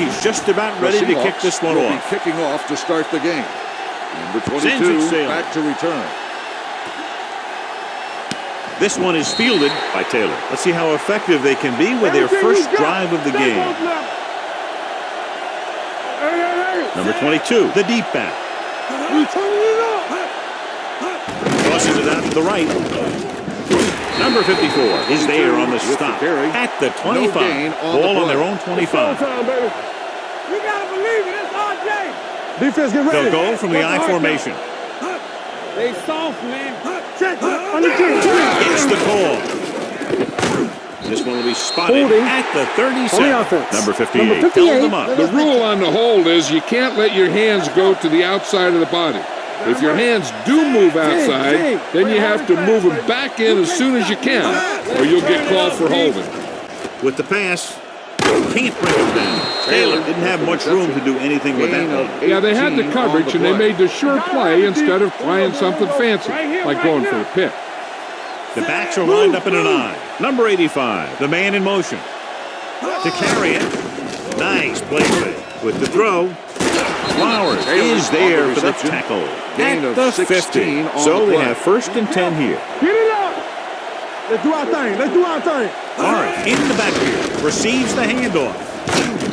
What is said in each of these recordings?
he's just about ready to kick this one off. Kicking off to start the game. Number 22 back to return. This one is fielded by Taylor. Let's see how effective they can be with their first drive of the game. Number 22, the deep back. Tosses it out to the right. Number 54 is there on the stop at the 25. Ball on their own 25. We gotta believe it. It's RJ. Defense, get ready. They'll go from the I formation. They soft, man. Check. Under 10. It's the call. This one will be spotted Holding at the 37. on the offense. Number 58. Number 58. Held them up. The rule on the hold is you can't let your hands go to the outside of the body. If your hands do move outside, then you have to move them back in as soon as you can, or you'll get called for holding. With the pass, can't bring him down. Taylor didn't have much room to do anything with that one. Yeah, they had the coverage, and they made the sure play instead of trying something fancy, like going for a pick. The backs are lined up in an I. Number 85, the man in motion. To carry it. Nice play with the throw. Flowers is there for the tackle at the 15. So they have first and 10 here. Get it up. Let's do our thing. Clark in the backfield receives the handoff.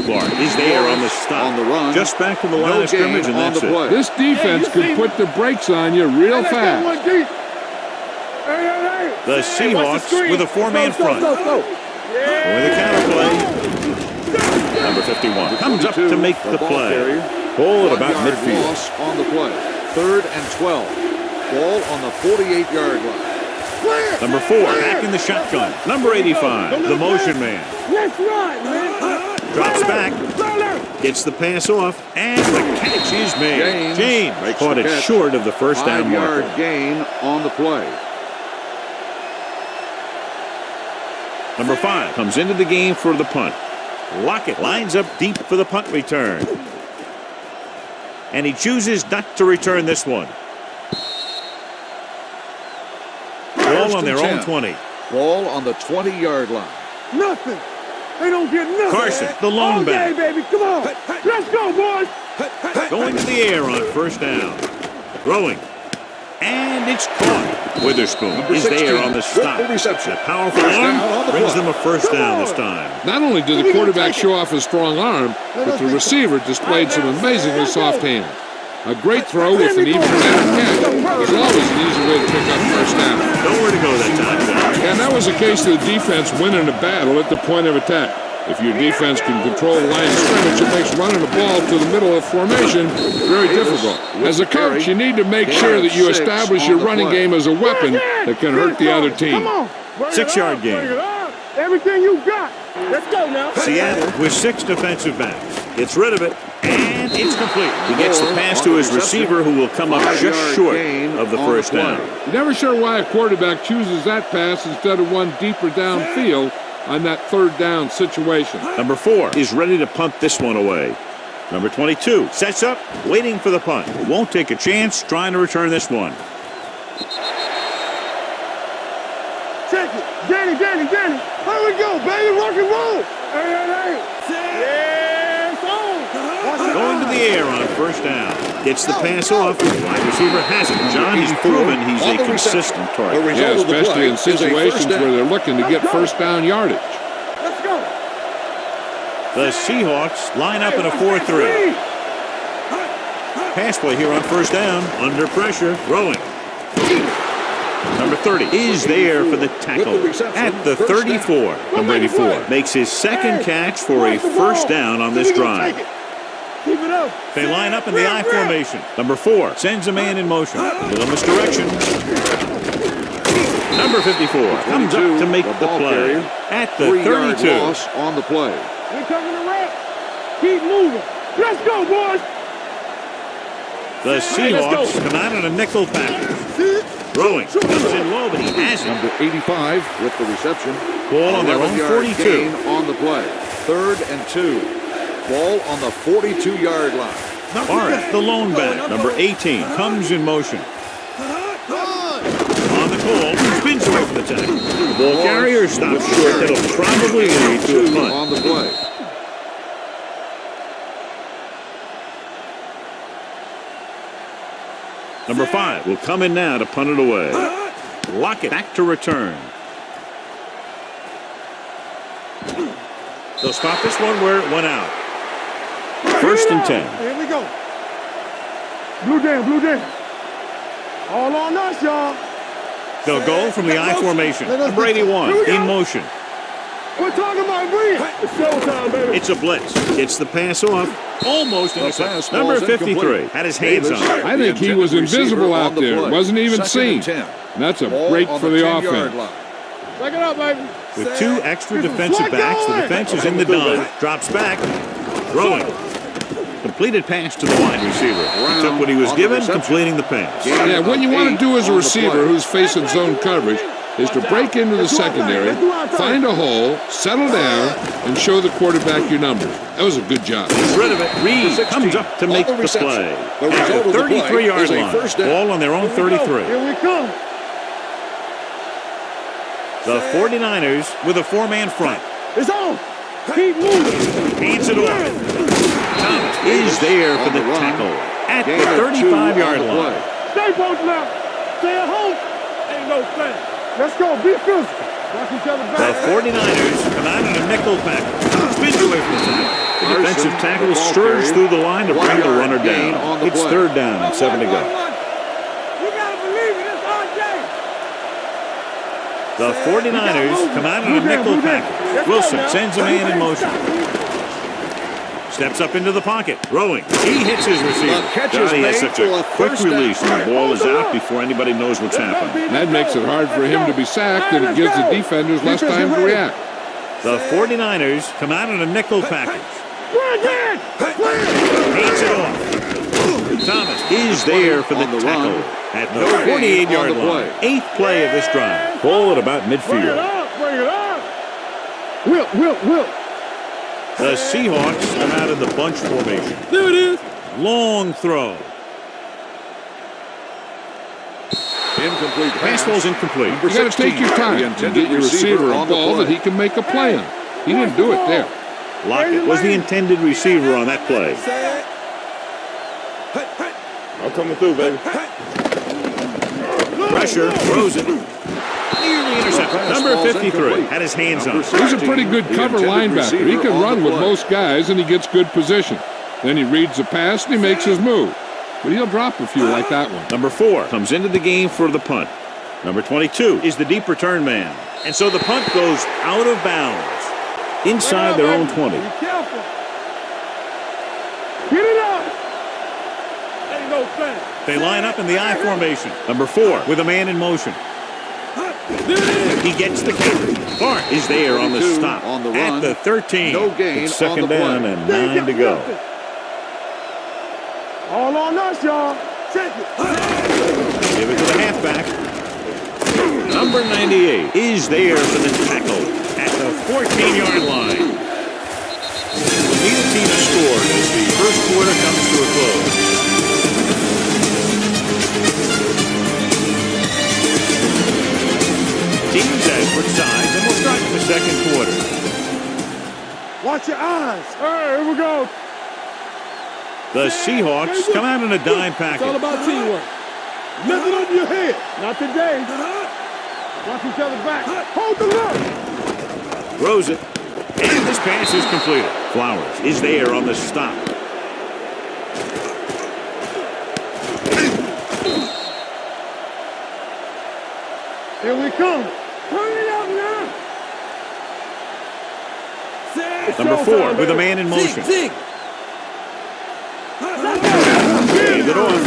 Clark is there on the stop. On the run. Just back to the line of scrimmage, and that's it. This defense could put the brakes on you real fast. The Seahawks with a four-man front. With a counter play. Number 51 comes up to make the play. Ball at about midfield. Loss on the play. 3rd and 12. Ball on the 48-yard line. Number 4 back in the shotgun. Number 85, the motion man. Let's run, man. Drops back. Gets the pass off. And the catch is made. James caught it short of the first down marker. 5-yard gain on the play. Number 5 comes into the game for the punt. Lockett lines up deep for the punt return. And he chooses not to return this one. Ball on their own 20. Ball on the 20-yard line. Nothing. They don't get nothing. Carson, the lone back. Baby, come on. Let's go, boys. Going to the air on first down. Throwing. And it's caught. Witherspoon is there on the stop. A powerful arm brings them a first down this time. Not only did the quarterback show off his strong arm, but the receiver displayed some amazingly soft hands. A great throw with an even better catch is always an easy way to pick up first down. Nowhere to go that time, John. And that was a case of the defense winning a battle at the point of attack. If your defense can control the line of scrimmage, it makes running the ball to the middle of formation very difficult. As a coach, you need to make sure that you establish your running game as a weapon that can hurt the other team. 6-yard gain. Everything you got. Let's go now. Seattle with 6 defensive backs. Gets rid of it, and it's complete. He gets the pass to his receiver, who will come up just short of the first down. You're never sure why a quarterback chooses that pass instead of one deeper downfield on that 3rd down situation. Number 4 is ready to punt this one away. Number 22 sets up, waiting for the punt. Won't take a chance trying to return this one. Check it. Danny. Here we go, baby. Rock and roll. Hey. Yes, on. Going to the air on first down. Gets the pass off. Wide receiver has it. John, he's proven he's a consistent target. Yeah, especially in situations where they're looking to get first down yardage. Let's go. The Seahawks line up in a 4-3. Pass play here on first down. Under pressure. Throwing. Number 30 is there for the tackle at the 34. Number 84 makes his second catch for a first down on this drive. Keep it up. They line up in the I formation. Number 4 sends a man in motion. A little misdirection. Number 54 comes up to make the play at the 32. Loss on the play. We coming around. Keep moving. Let's go, boys. The Seahawks come out in a nickel package. Throwing. Comes in low, but he has it. Number 85 with the reception. Ball on their own 42. Gain on the play. 3rd and 2. Ball on the 42-yard line. Barrett, the lone back. Number 18 comes in motion. On the call, spins away from the tackle. The ball carrier stops short. That'll probably lead to a punt. On the play. Number 5 will come in now to punt it away. Lock it back to return. They'll stop this one where it went out. 1st and 10. Here we go. Blue down. All on us, y'all. They'll go from the I formation. Number 81 in motion. We're talking about breathe. It's showtime, baby. It's a blitz. Gets the pass off. Almost intercepted. Number 53 had his hands on it. I think he was invisible out there. Wasn't even seen. That's a break for the offense. Check it out, baby. With 2 extra defensive backs, the defense is in the dime. Drops back. Throwing. Completed pass to the wide receiver. He took what he was given, completing the pass. Yeah, what you want to do as a receiver who's facing zone coverage is to break into the secondary, find a hole, settle down, and show the quarterback your numbers. That was a good job. He's rid of it. Reed comes up to make the play. At the 33-yard line. Ball on their own 33. Here we come. The 49ers with a 4-man front. It's on. Keep moving. Feeds it off. Thomas is there for the tackle at the 35-yard line. Stay posted now. Stay at home. Ain't no thing. Let's go. Be physical. Watch each other back. The 49ers come out in a nickel pack. Spins away from the tackle. The defensive tackle surges through the line to bring the runner down. It's 3rd down and 7 to go. You gotta believe it. It's RJ. The 49ers come out in a nickel pack. Wilson sends a man in motion. Steps up into the pocket, throwing. He hits his receiver. Johnny has such a quick release, and the ball is out before anybody knows what's happened. That makes it hard for him to be sacked, and it gives the defenders less time to react. The 49ers come out in a nickel package. Hands it off. Thomas is there for the tackle at the 48-yard line. 8th play of this drive. Ball at about midfield. Bring it up. Wilt. The Seahawks come out in the bunch formation. There it is. Long throw. Incomplete Pass ball's incomplete. You got to take your time and get your receiver a ball that he can make a play on. He didn't do it there. Lockett was the intended receiver on that play. I'm coming through, baby. Pressure, throws it. Nearly intercepted. Number 53 had his hands on it. He's a pretty good cover linebacker. He can run with most guys, and he gets good position. Then he reads the pass, and he makes his move. But he'll drop a few like that one. Number 4 comes into the game for the punt. Number 22 is the deep return man. And so the punt goes out of bounds. Inside their own 20. Be careful. Get it up. Ain't no thing. They line up in the I formation. Number 4 with a man in motion. He gets the catch. Bart is there on the stop. On the run. At the 13. No gain It's 2nd on the down play. and 9 to go. All on us, y'all. Check it. Give it to the halfback. Number 98 is there for the tackle at the 14-yard line. Neither team has scored as the first quarter comes to a close. Teams at different sides, and we'll start in the 2nd quarter. Watch your eyes. Hey, here we go. The Seahawks come out in a dime package. It's all about teamwork. Nothing over your head. Not today. Watch each other back. Hold the look. Throws it. And this pass is completed. Flowers is there on the stop. Here we come. Turn it up now. Number 4 with a man in motion. Zig. Gave it off.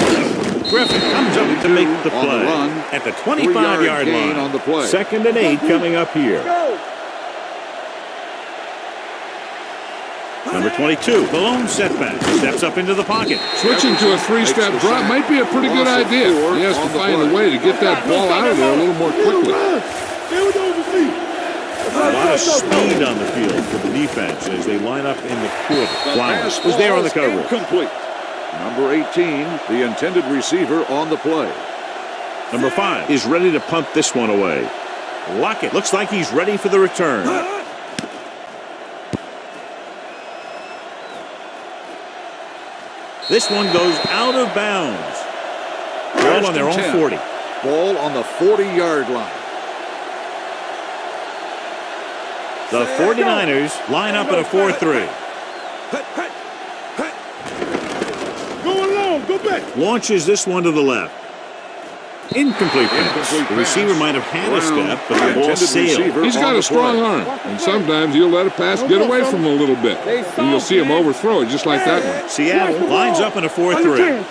Griffin comes up to make the On the play run. at the 25-yard gain line. on the play. 2nd and 8 coming up here. Go. Number 22, the lone setback, steps up into the pocket. Switching to a 3-step drop might be a pretty good idea. He has to find a way to get that ball out of there a little more quickly. A lot of speed on the field for the defense as they line up in the quarter. Flowers was there on the coverage. Complete. Number 18, the intended receiver on the play. Number 5 is ready to punt this one away. Lockett looks like he's ready for the return. This one goes out of bounds. Ball on their own 40. Ball on the 40-yard line. The 49ers line up in a 4-3. Going long. Go back. Launches this one to the left. Incomplete pass. The receiver might have had a step, but the ball sailed. He's got a strong arm, and sometimes he'll let a pass get away from him a little bit. And you'll see him overthrow it just like that one. Seattle lines up in a 4-3.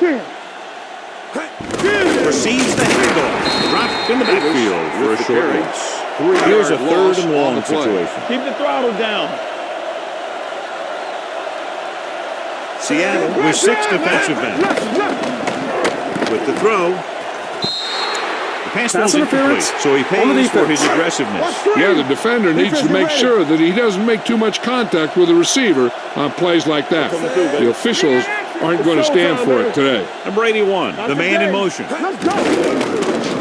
Receives the handoff. Dropped in the backfield for a short loss. Here's a 3rd and long situation. Keep the throttle down. Seattle with 6 defensive backs. With the throw. The pass was incomplete, so he pays for his aggressiveness. Yeah, the defender needs to make sure that he doesn't make too much contact with the receiver on plays like that. The officials aren't going to stand for it today. Number 81, the man in motion.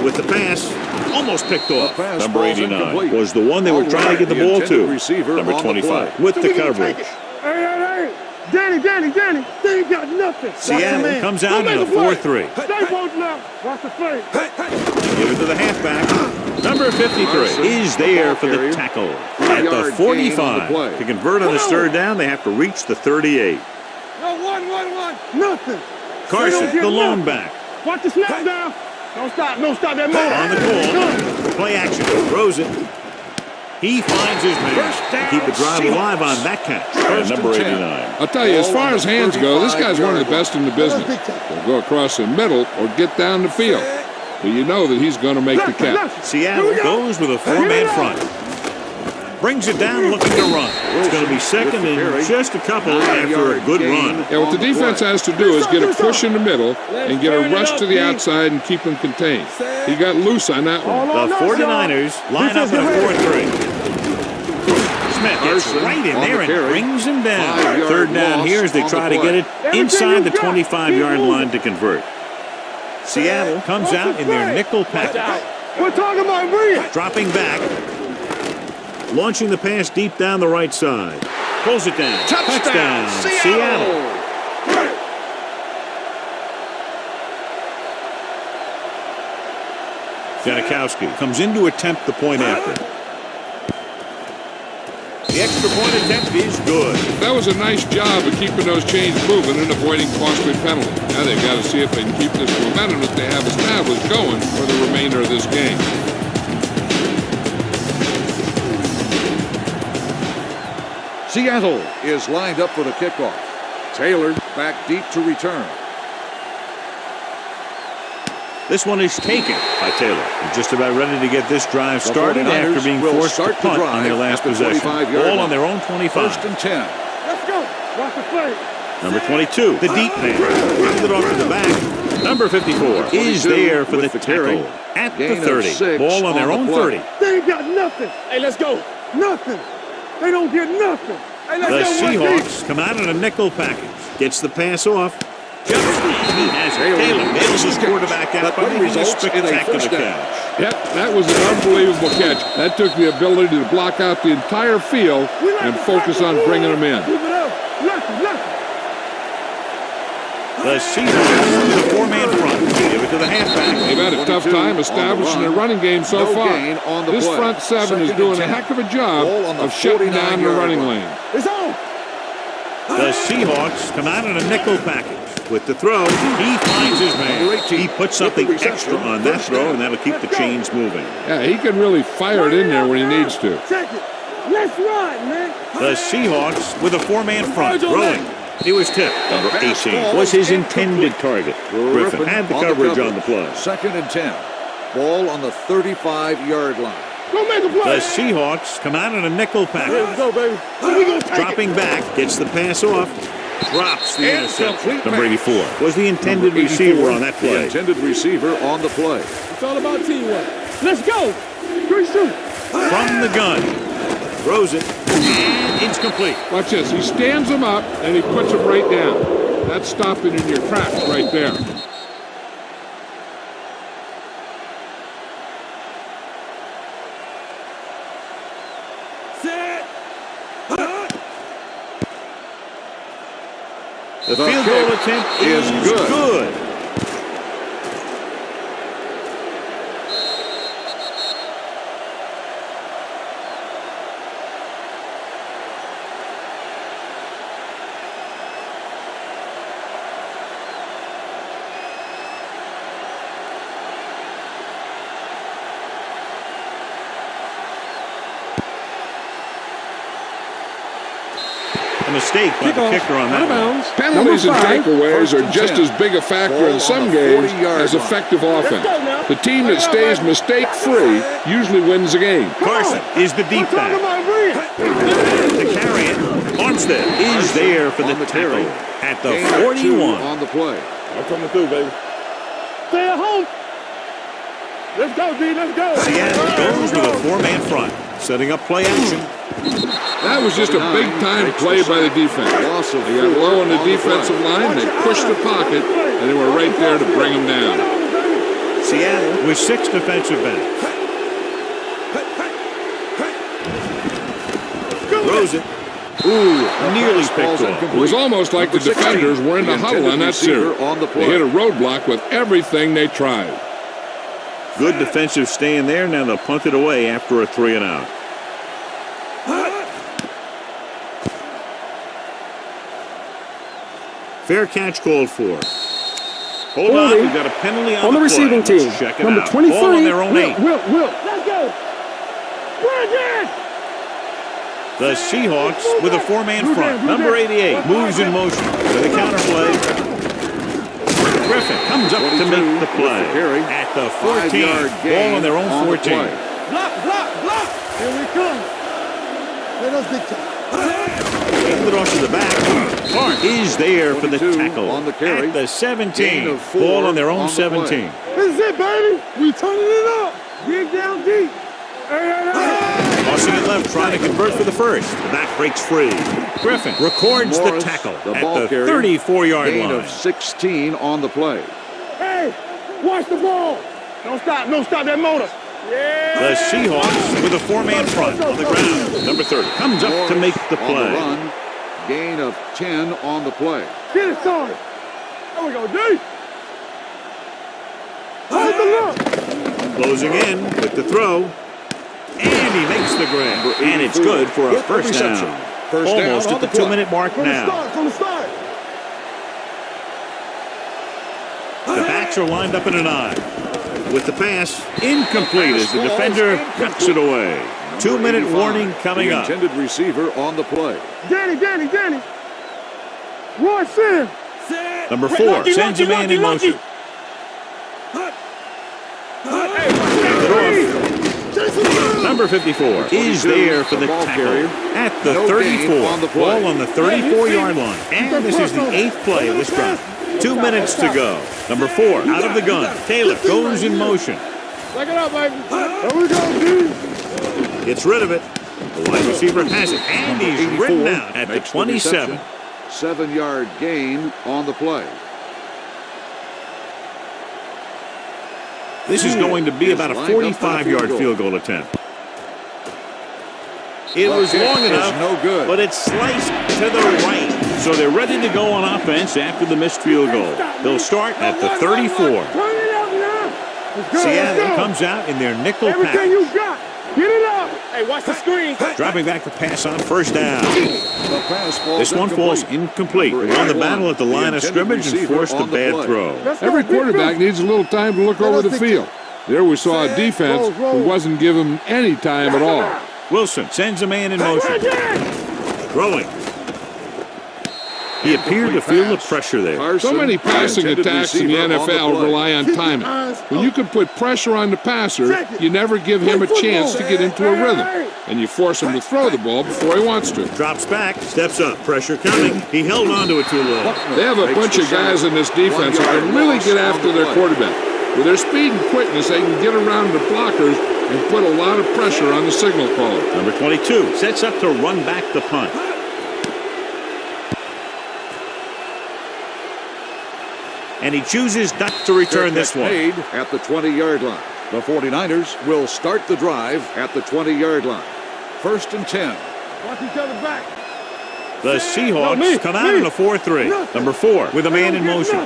With the pass, almost picked off. Number 89 was the one they were trying to get the ball to. Number 25 with the coverage. Hey. Danny. They ain't got nothing. Seattle comes out in a 4-3. Stay both left. Watch the play. Give it to the halfback. Number 53 is there for the tackle at the 45. To convert on this 3rd down, they have to reach the 38. No, one. Nothing. Carson, the lone back. Watch the snap down. Don't stop that move. On the call. Play action. Throws it. He finds his man. Keep the drive alive on that catch. Number 89. I'll tell you, as far as hands go, this guy's one of the best in the business. He'll go across the middle or get down the field. But you know that he's going to make the catch. Seattle goes with a 4-man front. Brings it down looking to run. It's going to be 2nd and just a couple after a good run. Yeah, what the defense has to do is get a push in the middle and get a rush to the outside and keep him contained. He got loose on that one. The 49ers line up in a 4-3. Smith gets right in there and brings him down. 3rd down here as they try to get it inside the 25-yard line to convert. Seattle comes out in their nickel package. We're talking about Bria. Dropping back. Launching the pass deep down the right side. Pulls it down. Touchdown, Seattle. Janikowski comes in to attempt the point after. The extra point attempt is good. That was a nice job of keeping those chains moving and avoiding costly penalties. Now they've got to see if they can keep this momentum that they have established going for the remainder of this game. Seattle is lined up for the kickoff. Taylor back deep to return. This one is taken by Taylor. They're just about ready to get this drive started after being forced to punt on their last possession. Ball on their own 25. 1st and 10. Let's go. Watch the play. Number 22, the deep man. Runs it off to the back. Number 54 is there for the tackle at the 30. Ball on their own 30. They ain't got nothing. Hey, let's go. Nothing. They don't get nothing. Hey, The let's go. Seahawks come out in a nickel package. Gets the pass off. Jumps. He has it. Taylor nails his quarterback out by making a spectacular catch. Yep, that was an unbelievable catch. That took the ability to block out the entire field and focus on bringing them in. Keep it up. Left. The Seahawks with a 4-man front. Give it to the halfback. They've had a tough time establishing their running game so far. This front 7 is doing a heck of a job of shutting down the running lane. It's on. The Seahawks come out in a nickel package. With the throw, he finds his man. He puts something extra on that throw, and that'll keep the chains moving. Yeah, he can really fire it in there when he needs to. Check it. Let's run, man. The Seahawks with a 4-man front. Throwing. He was tipped. Number 18 was his intended target. Griffin had the coverage on the play. 2nd and 10. Ball on the 35-yard line. Go make a play. The Seahawks come out in a nickel package. Let's go, baby. We gonna take Dropping back, gets the pass off. Drops the interception. Number 84 was the intended receiver on that play. The intended receiver on the play. It's all about teamwork. Let's go. 3-2. From the gun. Throws it. And it's complete. Watch this. He stands him up, and he puts him right down. That's stopping in your tracks right there. The field goal attempt is good. mistake by the kicker on that one. Penalties and takeaways First are and just 10. as big a factor Ball in on some the games 40-yard as line. effective offense. The team that stays mistake-free usually wins the game. Carson is the deep back. To carry it. Armstead is there for the On the tackle carry. at the Gain of 2 41. on the play. I'm coming through, baby. Stay at home. Let's go, D. Let's go. Seattle goes with a four-man front, setting up play action. That was just a big-time play by the defense. Loss of They got 4 low on the on the defensive play. line, they pushed the pocket, and they were right there to bring him down. Seattle with 6 defensive backs. Throws it. Ooh, nearly picked off. It was almost like the defenders were in the huddle on that series. They hit a roadblock with everything they tried. Good defensive stand there. Now they'll punt it away after a 3-and-out. Fair catch called for. Hold on, we've got a penalty on the receiving play. team. Let's check it Number out. 23. Ball on their own 8. Will. Let's go. Bridget. The Seahawks with a four-man front. Number 88 moves in motion with a counter play. Griffin comes up to make the play at the 14. Ball on their own 14. Block. Here we come. Let us dictate. Hand it off to the back. Clark is there for the 22 tackle on the carry. at the Gain 17. of 4 Ball on their own on the 17. play. This is it, baby. We turning it up. Dig down deep. Hey. Tossing it left, trying to convert for the first. The back breaks free. Griffin records the Morris, tackle the at ball the carrier. 34-yard Gain line. of 16 on the play. Hey, watch the ball. Don't stop that motor. The Seahawks with a four-man front on the ground. Number 30 comes up to make the On the play. run. Gain of 10 on the play. Get it started. There we go, D. Hold the look. Closing in with the throw. And he makes the grab. And it's good for a With the first reception. down. First down Almost on at the the play. 2-minute mark now. From the start. The backs are lined up in an I. With the pass, incomplete as the defender knocks it away. 2-minute warning coming the up. intended receiver on the play. Danny. Roy Sim. Number 4 sends a man in motion. Number 54 is there for the ball tackle carrier. at the No 34. gain on the play. Ball on the 34-yard line. And this is the 8th play of this drive. 2 minutes to go. Number 4 out of the gun. Taylor goes in motion. Back it up, baby. There we go, D. Gets rid of it. The wide receiver has it. And he's 84 ridden out at the makes 27. 7-yard gain on the play. This is going to be about a 45-yard field goal attempt. It was long enough, no good. but it's sliced to the right. So they're ready to go on offense after the missed field goal. They'll start at the 34. Turn it up now. Let's go, Seattle comes out in their nickel Everything pack. you got. Get it up. Hey, watch the screen. Dropping back the pass on first down. The pass falls This one falls incomplete. We won the battle at the line of scrimmage and forced a bad throw. Every quarterback needs a little time to look over the field. There we saw a defense who wasn't given any time at all. Wilson sends a man in motion. Throwing. He appeared to feel the pressure there. So many passing attacks in the NFL rely on timing. When you can put pressure on the passer, you never give him a chance to get into a rhythm, and you force him to throw the ball before he wants to. Drops back, steps up, pressure coming. He held on to it too long. They have a bunch of guys in this defense who can really get after their quarterback. With their speed and quickness, they can get around the blockers and put a lot of pressure on the signal caller. Number 22 sets up to run back the punt. And he chooses not to return this one. Made at the 20-yard line. The 49ers will start the drive at the 20-yard line. 1st and 10. Watch each other back. The Seahawks come out in a 4-3. Number 4 with a man in motion.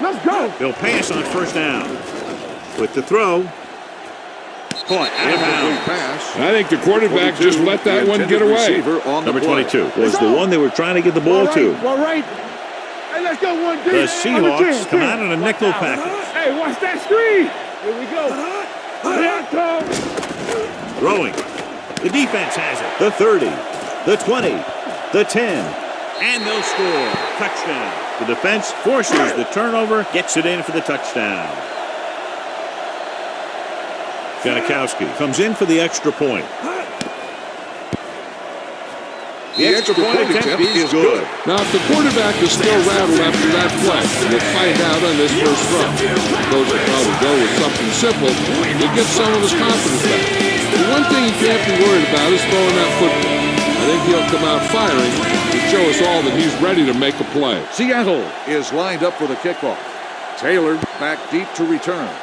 Let's go. They'll pass on first down. With the throw. Caught out of bounds. Pass. I think the quarterback just let that one get away. Number 22 was the one they were trying to get the ball to. All right. Hey, let's go one deep. The Seahawks come out in a nickel package. Hey, watch that screen. Here we go. Throwing. The defense has it. The 30. The 20. The 10. And they'll score. Touchdown. The defense forces the turnover, gets it in for the touchdown. Janikowski comes in for the extra point. The extra point attempt is good. Now, if the quarterback is still rattled after that play, we'll find out on this first throw. Those will probably go with something simple to get some of his confidence back. The one thing you can't be worried about is throwing that football. I think he'll come out firing to show us all that he's ready to make a play. Seattle is lined up for the kickoff. Taylor back deep to return.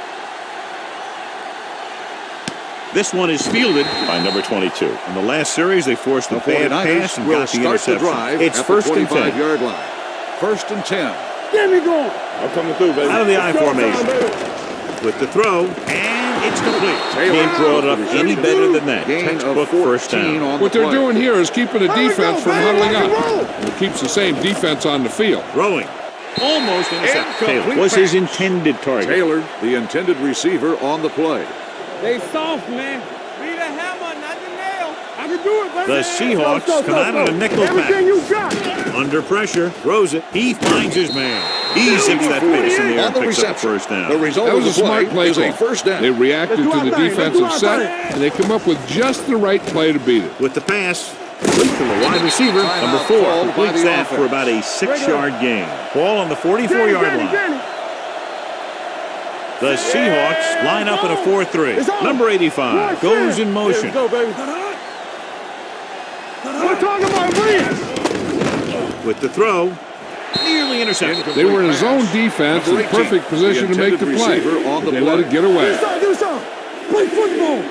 This one is fielded by number 22. In the last series, they forced a bad pass and got the interception. It's first and 10. 25-yard line. First and 10. Get me going. I'm coming through, baby. Out of the I formation. With the throw, and it's complete. Can't draw it up any better than that. Textbook first down. What they're doing here is keeping the defense from huddling up. It keeps the same defense on the field. Throwing. Almost intercepted. Taylor was his intended target. Taylor, the intended receiver on the play. They soft, man. Be the hammer, not the nail. I can do it, baby. The Seahawks come out in a nickel Everything you pack. got. Under pressure, throws it. He finds his man. He zips that pass in the air and picks up a first down. The result That was a of the smart play is a call. first down. They reacted to the defensive set, and they come up with just the right play to beat it. With the pass, complete to the wide receiver, number 4. Completes that for about a 6-yard gain. Ball on the 44-yard line. The Seahawks line up in a 4-3. Number 85 goes in motion. Go, baby. We're talking about Reeves. With the throw, nearly intercepted. They were in his own defense in perfect position to make the play. But they let it get away. Do something. Play football.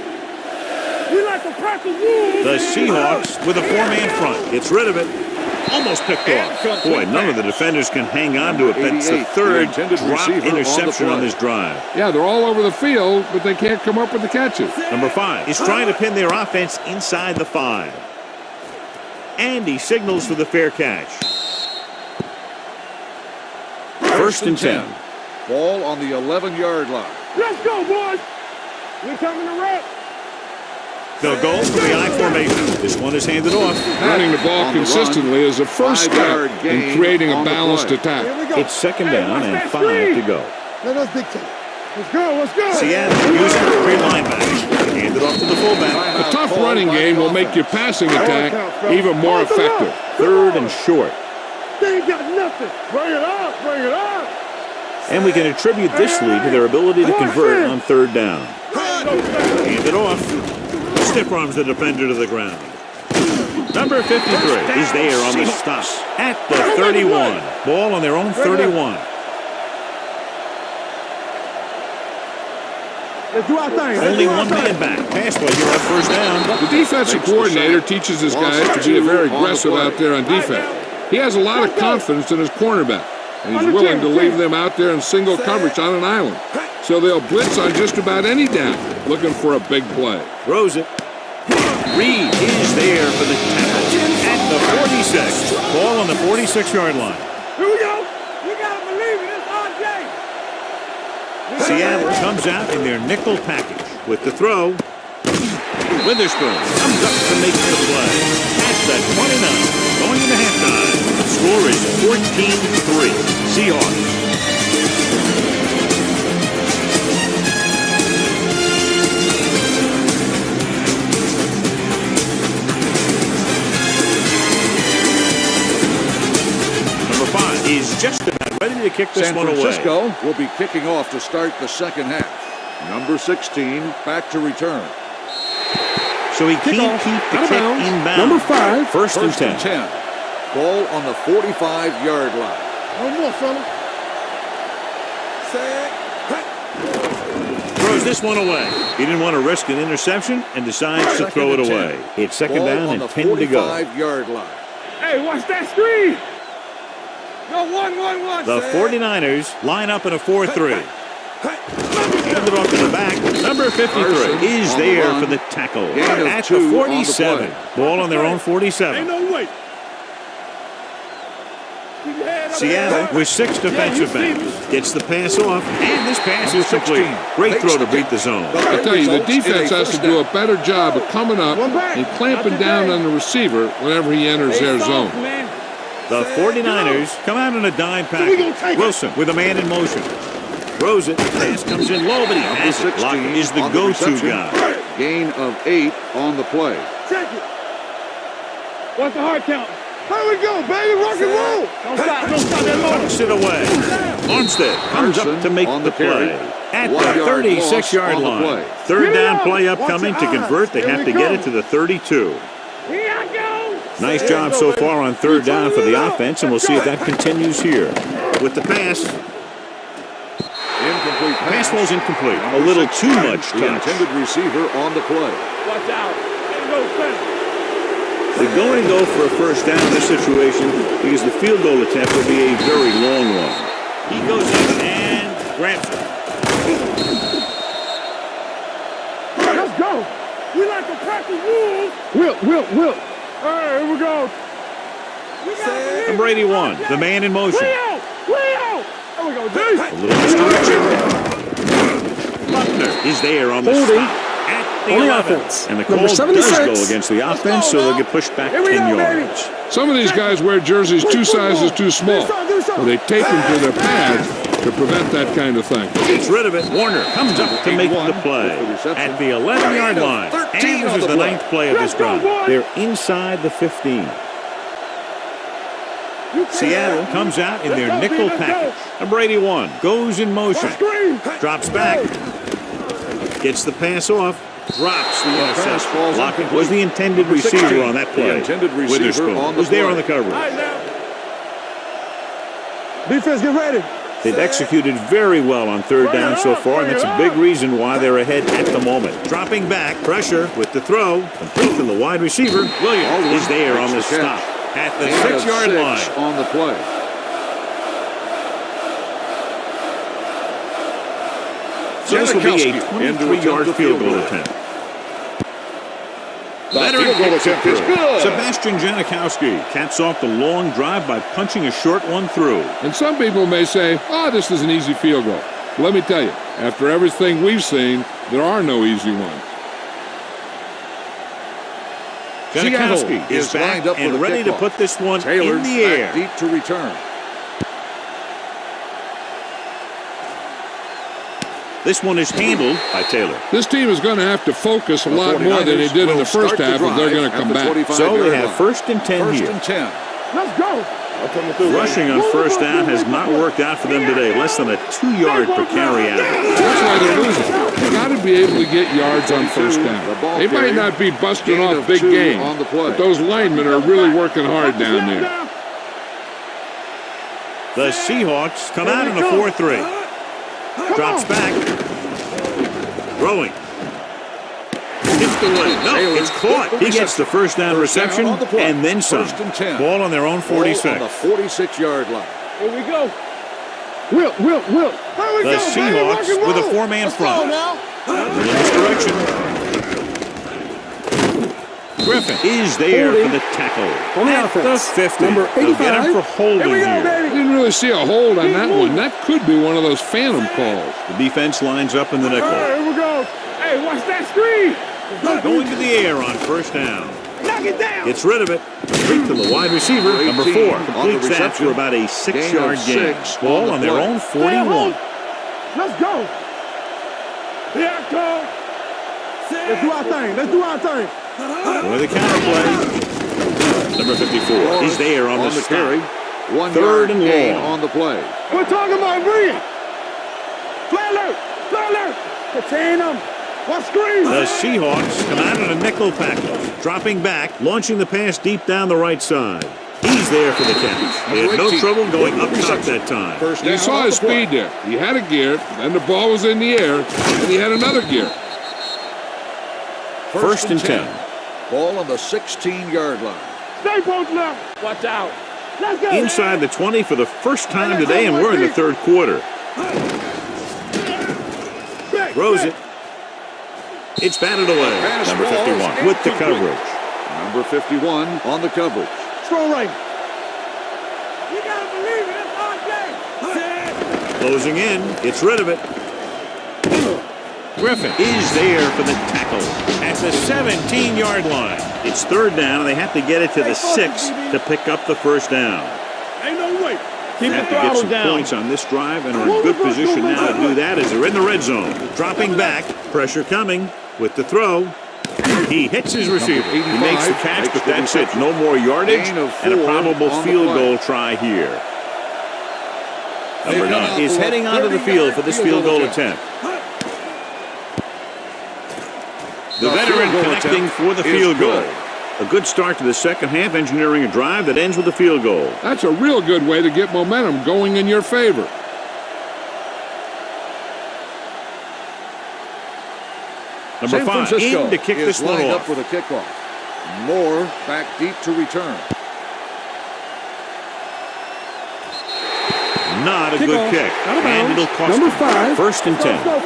We like to practice rules. The Seahawks with a 4-man front. Gets rid of it. Almost picked off. Boy, none of the defenders can hang on to it. That's the third drop interception on this drive. Yeah, they're all over the field, but they can't come up with the catches. Number 5 is trying to pin their offense inside the 5. And he signals for the fair catch. First and 10. Ball on the 11-yard line. Let's go, boys. We're coming to wreck. They'll go for the I formation. This one is handed off. Running the ball consistently is the first step in creating a balanced attack. Here we go. It's second down and 5 to go. Let us dictate. Let's go. Let's go. Seattle using the 3 linebackers. Handed off to the fullback. A tough running game will make your passing attack even more effective. Third and short. They ain't got nothing. Bring it up. Bring it up. And we can attribute this lead to their ability to convert on third down. Handed off. Stiff arms the defender to the ground. Number 53 is there on the stop at the 31. Ball on their own 31. Let's do our thing. Only one man back. Pass play here on first down. The defensive coordinator teaches his guys to be very aggressive out there on defense. He has a lot of confidence in his cornerback, and he's willing to leave them out there in single coverage on an island. So they'll blitz on just about any down, looking for a big play. Throws it. Reed is there for the tackle at the 46. Ball on the 46-yard line. Here we go. You got to believe it. It's RJ. Seattle comes out in their nickel package with the throw. Witherspoon comes up to make the play. At the 29, going into halftime. The score is 14-3. Seahawks. Is just about ready to kick this one away. San Francisco will be kicking off to start the second half. Number 16 back to return. So he can't keep the kick inbound. Number 5. First and 10. Ball on the 45-yard line. One more, fella. Throws this one away. He didn't want to risk an interception and decides to throw it away. It's second down and 10 to go. 45-yard line. Hey, watch that screen. No, one. The 49ers line up in a 4-3. Handed off to the back. Number 53 is there for the tackle at the 47. Ball on their own 47. Ain't no way. Seattle with 6 defensive backs. Gets the pass off, and this pass is complete. Great throw to beat the zone. I tell you, the defense has to do a better job of coming up and clamping down on the receiver whenever he enters their zone. The The 49ers come out in a dime package. Wilson with a man in motion. Throws it. Pass comes in low, but he has it. Lockett is the go-to guy. Gain of 8 on the play. Check it. What's the hard count? Here we go, baby. Rock and roll. Don't stop. Don't stop that long. Tucks it away. Armstead comes up to make the play. At the 36-yard line. Third down play upcoming to convert. They have to get it to the 32. Here I go. Nice job so far on third down for the offense, and we'll see if that continues here. With the pass. Incomplete Pass ball's incomplete. A little too much The touch. intended receiver on the play. Watch out. There goes center. They're going to go for a first down in this situation because the field goal attempt will be a very long one. He goes in and grabs it. Let's go. We like to practice rules. Wilt. Hey, here we go. We got Number 81, the man in motion. Leo. There we go, D. A little misdirection. Buckner is there on the stop. At the 11. And the call does go against the offense, so they'll get pushed back 10 yards. Some of these guys wear jerseys 2 sizes too small. So they tape them to their pads to prevent that kind of thing. Gets rid of it. Warner comes up to make the play at the 11-yard line. And this is the 9th play of this drive. They're inside the 15. Seattle comes out in their nickel package. Number 81 goes in motion. Drops back. Gets the pass off. Drops the interception. Lockett was the intended receiver on that play. Witherspoon was there on the coverage. Defense, get ready. They've executed very well on third down so far, and that's a big reason why they're ahead at the moment. Dropping back, pressure with the throw. Complete to the wide receiver. Williams is there on the stop. At the 6-yard line. On the play. So this will be a 23-yard field goal attempt. Veteran goal attempt is good. Sebastian Janikowski caps off the long drive by punching a short one through. And some people may say, this is an easy field goal. Let me tell you, after everything we've seen, there are no easy ones. Janikowski is back and ready to put this one in the air. Deep to return. This one is handled by Taylor. This team is going to have to focus a lot more than they did in the first half if they're going to come back. So they have first and 10 here. First and 10. Let's go. Rushing on first down has not worked out for them today. Less than a 2-yard per carry out. That's why they're losing. You got to be able to get yards on first down. They might not be busting off big games, but those linemen are really working hard down there. The Seahawks come out in a 4-3. Drops back. Throwing. Hits the leg. No, it's caught. He gets the first down reception and then some. Ball on their own 46. On the 46-yard line. Here we go. Wilt. The Seahawks with a 4-man front. Misdirection. Griffin is there for the tackle. At the 50. Number 85. They'll get him for holding here. I didn't really see a hold on that one. That could be one of those phantom calls. The defense lines up in the nickel. Here we go. Hey, watch that screen. Going to the air on first down. Knock it down. Gets rid of it. Straight to the wide receiver. Number 4 completes that for about a 6-yard gain. Ball on their own 41. Let's go. Here I come. Let's do our thing. With a counter play. Number 54. He's there on the carry. stop. Third and long. On the play. We're talking about brilliant. Flat alert. Contain them. What screen? The Seahawks come out in a nickel package. Dropping back, launching the pass deep down the right side. He's there for the catch. They had no trouble going up top that time. You saw his speed there. He had a gear, then the ball was in the air, and he had another gear. First and 10. Ball on the 16-yard line. Stay posted up. Watch out. Let's go. Inside the 20 for the first time today, and we're in the third quarter. Throws it. It's batted away. Number 51 with the coverage. Number 51 on the coverage. Strong right. You gotta believe it. It's our day. Closing in. Gets rid of it. Griffin is there for the tackle at the 17-yard line. It's third down, and they have to get it to the 6 to pick up the first down. Keep the Have to get throttle some down. points on this drive and are in good position now to do that as they're in the red zone. Dropping back, pressure coming with the throw. He hits his receiver. He makes the catch, but that's it. No more yardage and a probable field goal try here. Number 9 is heading onto the field for this field goal attempt. The veteran connecting for the field goal. A good start to the second half, engineering a drive that ends with a field goal. That's a real good way to get momentum going in your favor. Number San 5 Francisco in to kick this is one lined off. up for the kickoff. Moore back deep to return. Not a good Kickoff. kick. Out of And bounds. it'll cost Number them. 5. First and 10. Go.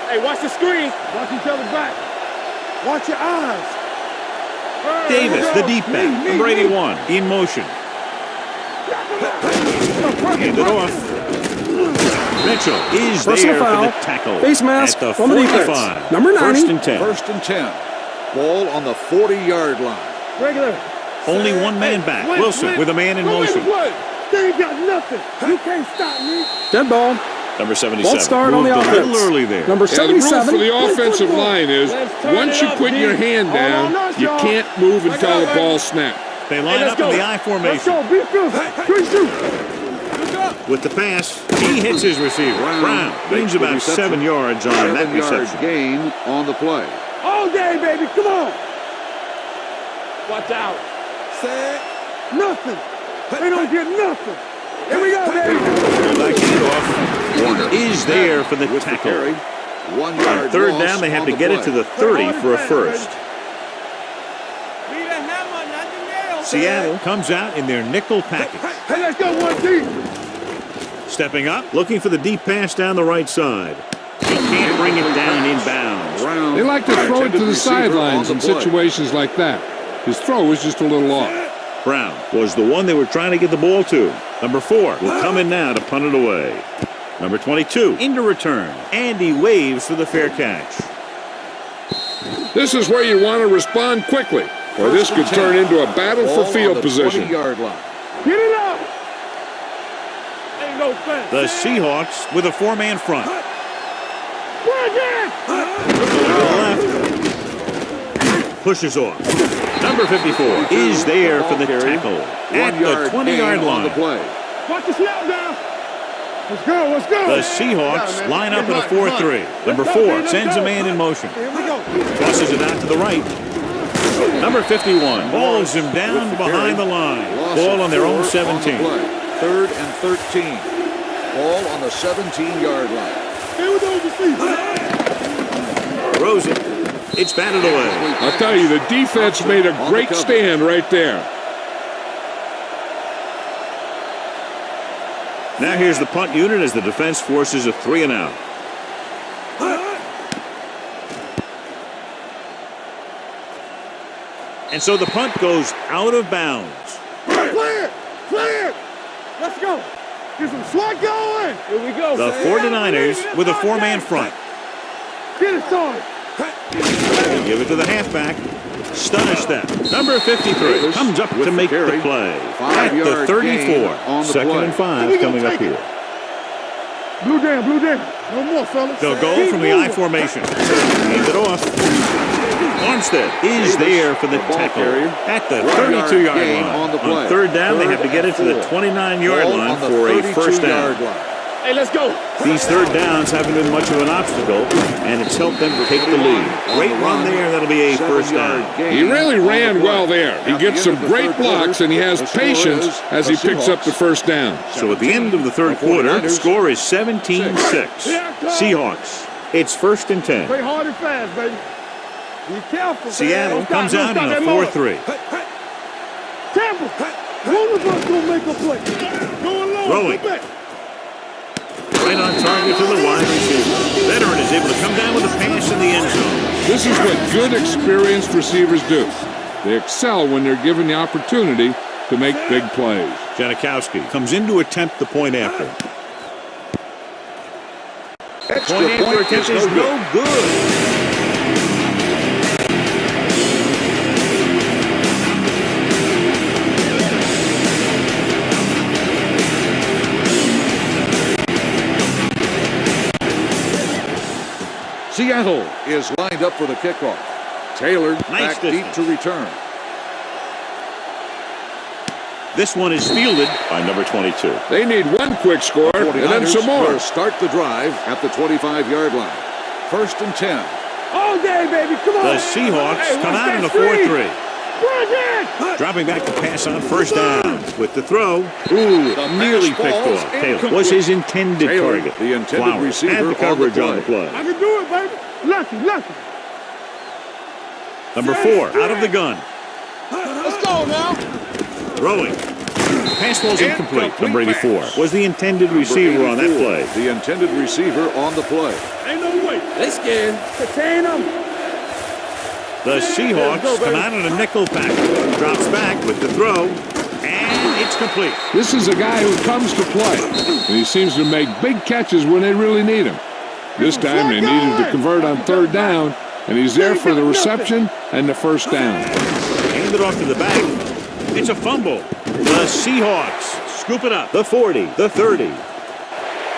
Hey, watch the screen. Watch each other back. Watch your eyes. Davis, the deep back. Number 81 in motion. Hand it off. Mitchell is Personal there foul. for the tackle. Face mask at the on the 45. defense. Number 90. First and 10. First and 10. Ball on the 40-yard line. Regular. Only one man back. Wilson with a man in motion. They ain't got nothing. You can't stop me. Dead ball. Number 77. False start on the Moved a offense. little early there. Number Yeah, the rule 77. for the offensive line is once you put your hand down, you can't move until the ball snaps. They line up in the I Let's formation. go. Be physical. Treat you. With the pass, he hits his receiver. Brown gains about 7 yards on that 7-yard reception. gain on the play. All day, baby. Come on. Watch out. Nothing. They don't get nothing. Here we go, baby. Back handoff. Warner Is there for the with the tackle. carry. 1 yard On third loss down, they have on to the get it play. to the 30 for a first. Be the hammer, not the nail. Seattle comes out in their nickel package. Hey, let's go one deep. Stepping up, looking for the deep pass down the right side. He can't bring it down inbounds. Brown, They like to throw it to intended the receiver sidelines on in the play. situations like that. His throw was just a little off. Brown was the one they were trying to get the ball to. Number 4 will come in now to punt it away. Number 22 into return. And he waves for the fair catch. This is where you want to respond quickly, or this could turn into a battle Ball for field on the position. 20-yard line. Get it up. Ain't no fence. The Seahawks with a 4-man front. Bring it. To the left. Pushes off. Number 54 is there for the tackle at the 20-yard on the line. play. Watch the snap down. Let's go. Let's go. The Seahawks line up in a 4-3. Number 4 sends a man in motion. Here we go. Tosses it out to the right. Number 51 hauls him down behind the line. Loss Ball of on their own 4 on the 17. play. 3rd and 13. Ball on the 17-yard line. Stay with those receivers. Throws it. It's batted away. I'll tell you, the defense made a great stand right there. Now here's the punt unit as the defense forces a 3-and-out. And so the punt goes out of bounds. Clear. Let's go. Get some swag going. Here we go. The 49ers with a 4-man front. Get it started. They give it to the halfback. Stunner step. Number 53 comes up to make the play. At the 5-yard gain 34. on the 2nd play. and 5 coming up here. Blue down. No more, fellas. They'll go Keep from the I moving. formation. Hand it off. Armstead is there for the ball tackle carrier. at the 1-yard 32-yard gain line. on the play. third down, they have to get it to the 3rd and 4. 29-yard Ball line on the for a first down. 32-yard line. Hey, let's go. These third downs haven't been much of an obstacle, and it's helped them take the lead. Great run there. That'll be a first down. 7-yard gain He really on the ran play. well there. He At gets the some end of the great third blocks, quarter, and he has the score patience is as the he picks up the Seahawks. first down. So at the end of the third The quarter, 49ers, the score is 17-6. Seahawks. It's 1st and 10. Play hard and fast, baby. Be careful. Seattle Don't stop, comes don't out stop in a that motor. 4-3. Tampa. One of us gonna make a play. Going long. Throwing. Go back. Right on target to the wide receiver. Veteran is able to come down with a pass in the end zone. This is what good, experienced receivers do. They excel when they're given the opportunity to make big plays. Janikowski comes in to attempt the point after. Extra Point after point attempt is is no no good. Seattle is lined up for the kickoff. Taylor Nice back deep distance. to return. This one is fielded by number 22. They need one quick score and then 49ers some more. will start the drive at the 25-yard line. 1st and 10. All day, baby. Come on. The Seahawks Hey, come watch out in a that street. 4-3. Run it. Dropping back to pass on first down. With the throw. The Nearly pass picked falls off. Taylor incomplete. was his intended Taylor, target. the intended Flowers receiver had the coverage on the play. I can do it, baby. Lucky. Number 4 out of the gun. Let's go now. Throwing. Pass ball's incomplete. Number 84 was the intended receiver on that play. The intended receiver on the play. Ain't no way. They scared. Contain them. The Seahawks come out in a nickel package. Drops back with the throw. And it's complete. This is a guy who comes to play, and he seems to make big catches when they really need him. This time they needed to convert on 3rd down, and he's there for the reception and the first down. Handed off to the back. It's a fumble. The Seahawks scoop it up. The 40, the 30,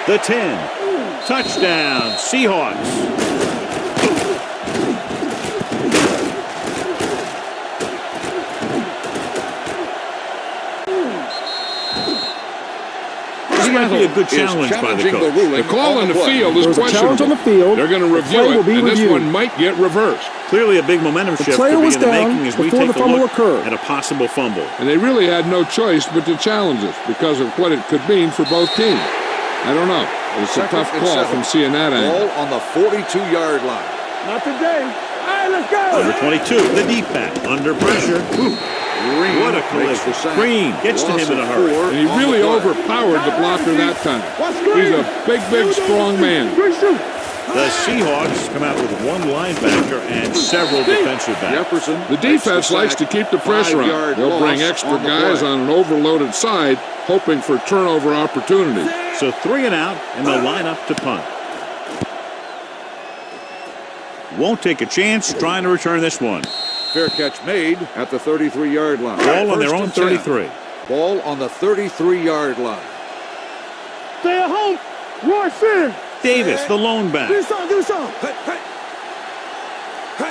the 10. Touchdown, Seahawks. This might be a good challenge by the coach. The call on the field is There's a challenge on questionable. the field. They're going to The review play will it, be and this reviewed. one might get reversed. Clearly a big momentum shift player could be was in the down making as we before take the a fumble look occurred. at a possible fumble. And they really had no choice but to challenge it because of what it could mean for both teams. I don't know. It's a tough call from seeing that angle. Ball on the 42-yard line. Not today. All right, let's go. Number 22, the deep back, under pressure. Green What a makes the collision. sack. Green gets to Loss him in a of hurry. 4 And he on really the play. overpowered the blocker that time. He's a big, strong man. Good shoot. The Seahawks come out with one linebacker and several defensive backs. Jefferson. The defense likes to keep the pressure on. 5-yard They'll bring loss extra on the guys play. on an overloaded side, hoping for turnover opportunities. So 3 and out, and they'll line up to punt. Won't take a chance trying to return this one. Fair catch made at the 33-yard line. Ball on their First own and 10. 33. Ball on the 33-yard line. Stay at home. Royce in. Davis, the lone back. Do something.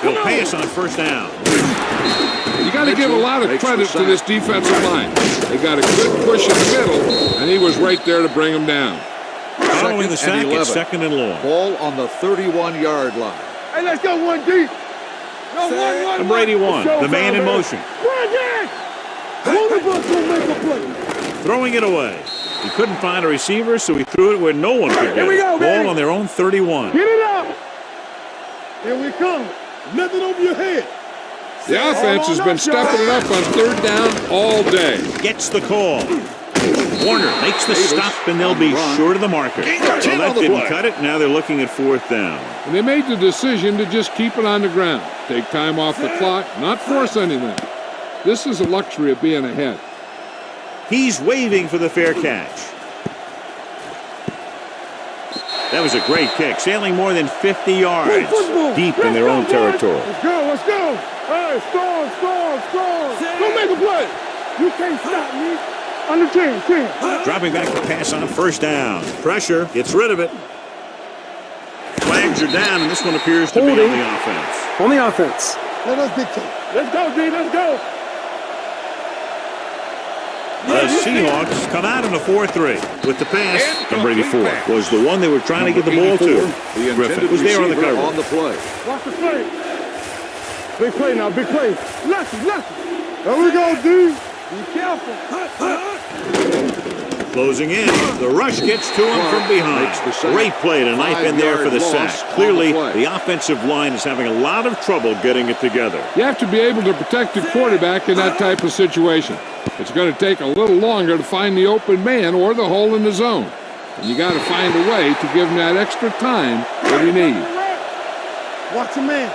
He'll pass on first down. You got to give a lot of Makes credit the to this defensive line. They got a good push in the middle, and he was right there to bring him down. Following the Second sack, and it's 11. second and long. Ball on the 31-yard line. Hey, let's go one deep. No, one. Number 81, the man in motion. Run it. One of us will make a play. Throwing it away. He couldn't find a receiver, so he threw it where no one could get Here we it. go, Ball baby. on their own 31. Get it up. Here we come. Nothing over your head. The offense has been stepping it up on 3rd down all day. Gets the call. Warner makes the stop, and they'll be short of the marker. Well, that didn't cut it. Now they're looking at 4th down. And they made the decision to just keep it on the ground. Take time off the clock, not force anything. This is a luxury of being ahead. He's waving for the fair catch. That was a great kick, sailing more than 50 yards deep in their own territory. Let's go. Hey, score. Don't make a play. You can't stop me. Under 10. Dropping back to pass on first down. Pressure, gets rid of it. Flags are down, and this one appears to be on Holding. the offense. On the offense. Let us dictate. Let's go, D. Let's go. The Seahawks come out in a 4-3 with the pass. Number 84 was the one they were trying to get the ball to. The Griffin intended was there on the receiver cover. on the play. Watch the play. Big play now, big play. Lucky. There we go, D. Be careful. Closing in. The rush gets to him from behind. Makes the sack. Great play to knife in there for the 5-yard loss sack. on Clearly, the play. the offensive line is having a lot of trouble getting it together. You have to be able to protect your quarterback in that type of situation. It's going to take a little longer to find the open man or the hole in the zone. And you got to find a way to give him that extra time that he needs. Watch the man.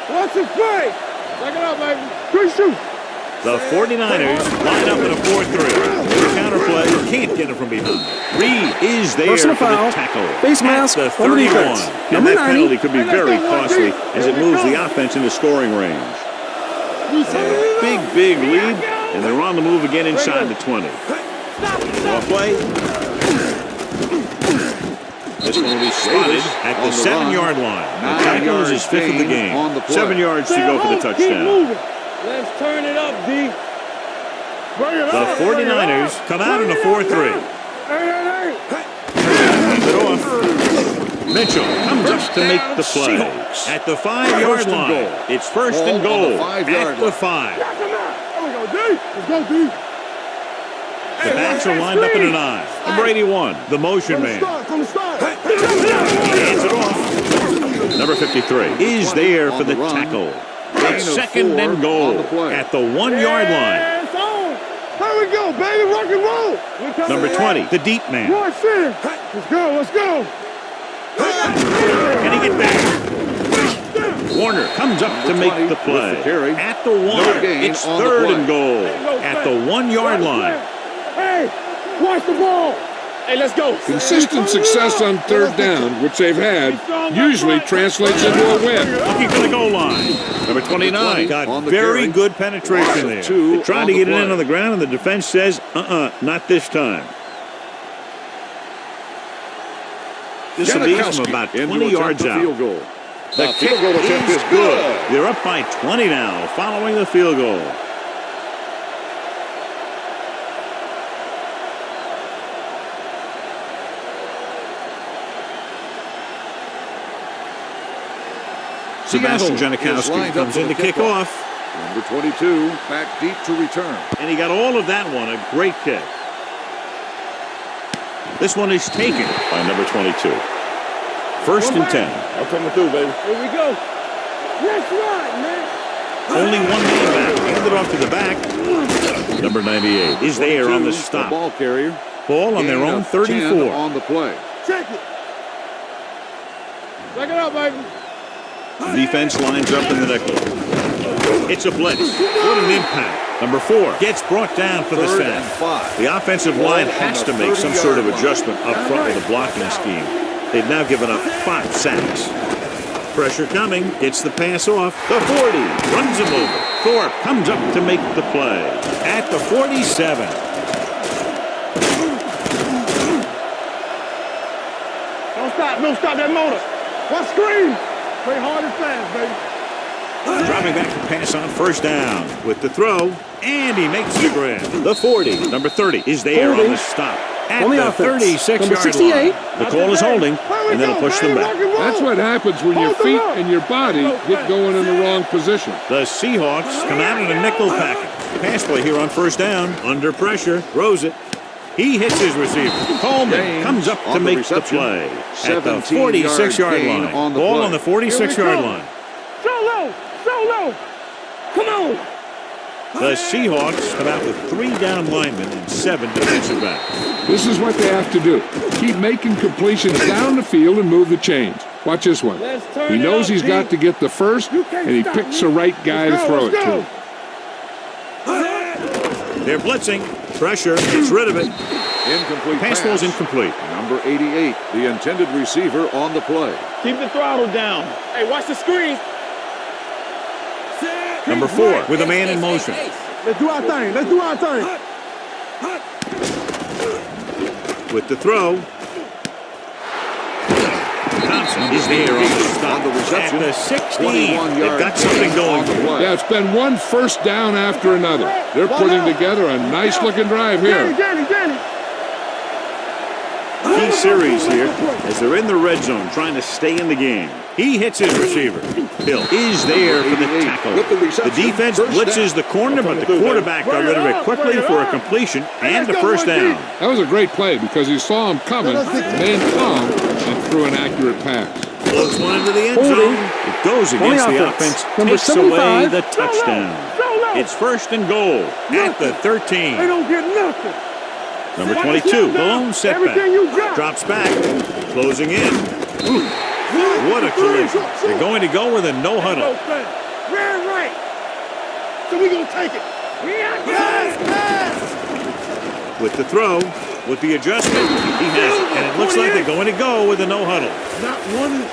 Watch his play. Back it up, baby. Good shoot. The 49ers line up in a 4-3. The counterplay can't get it from behind. Reed is there Personal for the foul. tackle. Face At mask the on the 31. defense. And Number that 90. penalty could be very costly as it moves the offense into scoring range. Big lead, and they're on the move again inside the 20. Ball play. This one will be spotted at the 7-yard line. The tackle is his 5th of the game. 7 yards to go for the Keep touchdown. moving. Let's turn it up, D. The 49ers come out in a 4-3. Hands it off. Mitchell comes up to make the play. At the 5-yard line. It's first and goal. At the 5. There we go, D. Let's go, D. The backs are lined up in an I. Number 81, the motion man. From the start. Hands it off. Number 53 is there for the tackle. It's second and goal at the 1-yard line. It's on. Here we go, baby. Rock and roll. Number 20, the deep man. Let's go, let's go. Can he get back? Warner comes up to make the play. At the 1, it's third and goal at the 1-yard line. Hey, watch the ball. Hey, let's go. Consistent success on third down, which they've had, usually translates into a win. Looking for the goal line. Number 29 got very good penetration there. They tried to get it in on the ground, and the defense says, not this time. This will be from about 20 yards out. The kick is good. They're up by 20 now, following the field goal. Sebastian Janikowski comes in to kick off. Number 22, back deep to return. And he got all of that one, a great kick. This one is taken by number 22. First and 10. I'm coming through, baby. Here we go. Let's ride, man. Only one man back. Hand it off to the back. Number 98 is there on the stop. Ball carrier. Ball on their own 34. On the play. Check it. Check it out, baby. The defense lines up in the nickel. It's a blitz. What an impact. Number 4 gets brought down for the Third sack. and 5. The offensive line has to make some sort of adjustment up front with the blocking scheme. They've now given up 5 sacks. Pressure coming. Gets the pass off. The 40 runs him over. Thorpe comes up to make the play. At the 47. Don't stop that motor. What screen? Play hard and fast, baby. Dropping back to pass on first down with the throw, and he makes the grab. The 40, number 30, is there on the stop at the 36-yard line. The call is holding, and then he'll push them back. That's what happens when your feet and your body get going in the wrong position. The Seahawks come out in a nickel package. Pass play here on first down, under pressure, throws it. He hits his receiver. Coleman comes up to make the play at the 46-yard line. Ball on the 46-yard line. Solo. Come on. The Seahawks come out with 3 down linemen and 7 defensive backs. This is what they have to do. Keep making completions down the field and move the chains. Watch this one. He knows he's got to get the first, and he picks the right guy to throw it to. They're blitzing. Pressure. Gets rid of it. Incomplete Pass ball's incomplete. Number 88, the intended receiver on the play. Keep the throttle down. Hey, watch the screen. Number 4 with a man in motion. Let's do our thing. With the throw. Thompson is there on the stop. On the reception. At the 16. 21 They've got something going. Yeah, it's been one first down after another. They're putting together a nice-looking drive here. Danny. Key series here as they're in the red zone trying to stay in the game. He hits his receiver. Hill is there for the tackle. The defense blitzes the corner, but the quarterback got rid of it quickly for a completion and a first down. That was a great play because he saw him coming, remained calm, and threw an accurate pass. Floats one into the end zone. It goes against the offense. Takes away the touchdown. It's first and goal at the 13. They don't get nothing. Number 22, the lone setback. Drops back. Closing in. Ooh, what a collision. They're going to go with a no huddle. Very right. So we're going to take it. With the throw, with the adjustment, he has it. And it looks like they're going to go with a no huddle. Not one.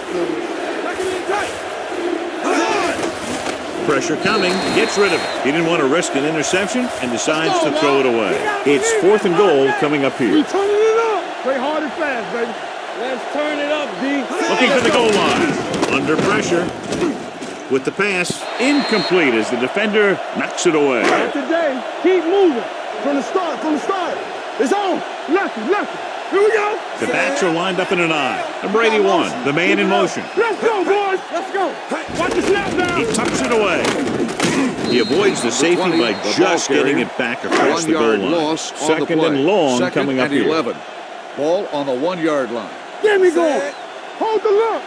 Pressure coming, gets rid of it. He didn't want to risk an interception and decides to throw it away. It's 4th and goal coming up here. We turning it up. Play hard and fast, baby. Let's turn it up, D. Looking for the goal line. Under pressure. With the pass, incomplete as the defender knocks it away. Not today. Keep moving. From the start. It's on. Lucky. Here we go. The backs are lined up in an eye. Number 81, the man in motion. Let's go, boys. Let's go. Watch the snap down. He tucks it away. He avoids the safety 20, by the just ball getting carry. it back across 1 the goal yard line. loss on the Second play. and long Second coming up and here. 11. Ball on the 1 yard line. Get me going. Hold the look.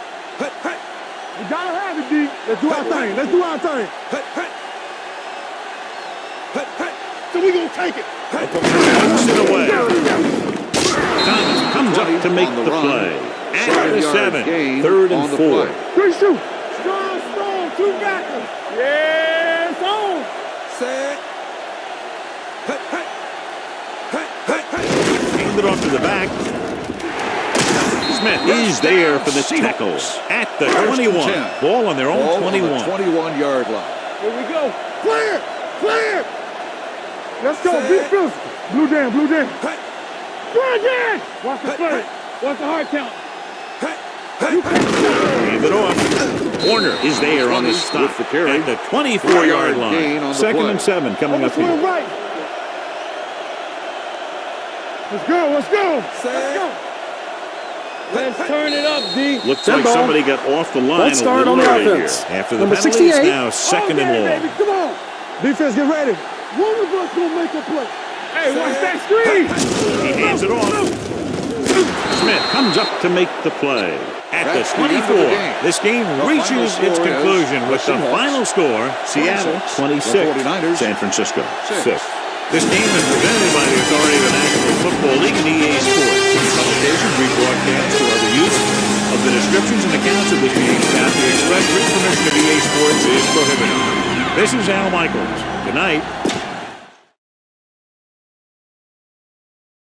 We gotta have it, D. Let's do our thing. So we gonna take it. Tucks it away. Thomas comes up to make on the the run. play. At 7 the yard 7, gain 3rd on and the 4. play. Three shoot. Strong, two backers. Yeah, it's on. Hand it off to the back. Smith is there for the tackles. At the 21. 10. Ball on their own Ball 21. on the 21 yard line. Here we go. Clear. Let's go. Be physical. Blue jam. Go again. Watch the play. Watch the hard count. Hand it off. Warner is there on the stop with the carry. at the 24-yard gain on line. the Second play. and 7 coming up Swing here. right. Let's go. Let's turn it up, D. Looks like somebody got off the line Let's start a on little the early offense. here. After the Number penalty, it's 68. now second and long. Baby. Come on. Defense, get ready. One of us gonna make a play. Hey, watch that screen. He hands it off. Smith comes up to make the play. At the That's the end of the 24, game. this game The reaches final its score is conclusion with the Seahawks final score, Seattle 26, 49ers San Francisco 6. 6. This game is presented by the authority of the National Football League and EA Sports. These publications, rebroadcast, or other use of the descriptions and accounts of this game without the express written permission of EA Sports is prohibited. This is Al Michaels. Good night.